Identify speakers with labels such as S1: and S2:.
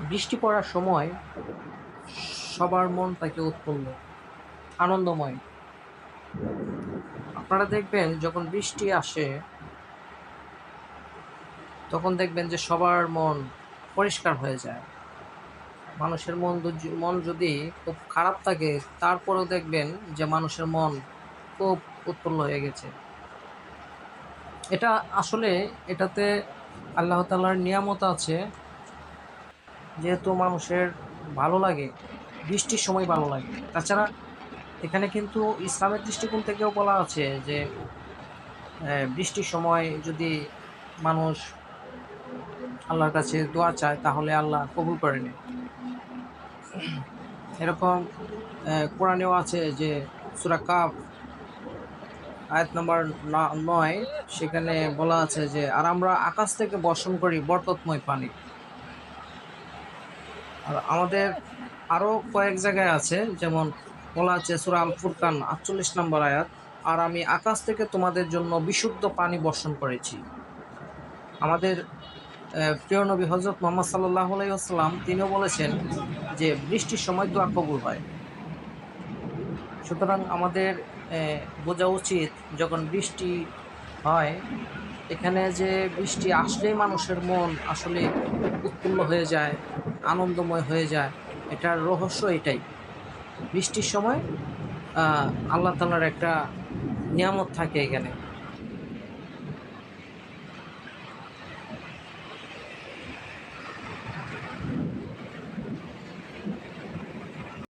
S1: বৃষ্টি পড়ার সময় সবার মন থাকে উৎফুল্ল, আনন্দময়। আপনারা দেখবেন যখন বৃষ্টি আসে তখন দেখবেন যে সবার মন পরিষ্কার হয়ে যায়। মানুষের মন যদি খুব খারাপ থাকে তারপরেও দেখবেন যে মানুষের মন খুব উৎফুল্ল হয়ে গেছে। এটা আসলে এটাতে আল্লাহ তাআলার নিয়ামত আছে। যেহেতু মানুষের ভালো লাগে, বৃষ্টির সময় ভালো লাগে। তাছাড়া এখানে কিন্তু ইসলামের দৃষ্টিকোণ থেকেও বলা আছে যে বৃষ্টির সময় যদি মানুষ আল্লাহর কাছে দোয়া চায় তাহলে আল্লাহ কবুল করে নেয়। এরকম কোরআনেও আছে যে সূরা কাফ আয়াত নাম্বার ৯, সেখানে বলা আছে যে আর আমরা আকাশ থেকে বর্ষণ করি বরকতময় পানি। আর আমাদের আরো কয়েক জায়গায় আছে, যেমন বলা আছে সূরা আল ফুরকান ৪৮ নম্বর আয়াত, আর আমি আকাশ থেকে তোমাদের জন্য বিশুদ্ধ পানি বর্ষণ করেছি। আমাদের প্রিয় নবী হযরত মুহাম্মদ সাল্লাল্লাহু আলাইহি ওয়াসাল্লাম তিনিও বলেছেন যে বৃষ্টির সময় দোয়া কবুল হয়। সুতরাং আমাদের বোঝা উচিত যখন বৃষ্টি হয়, এখানে যে বৃষ্টি আসলেই মানুষের মন আসলে উৎফুল্ল হয়ে যায়, আনন্দময় হয়ে যায়। এটার রহস্য এটাই। বৃষ্টির সময় আল্লাহ তাআলার একটা নিয়ামত থাকে এখানে।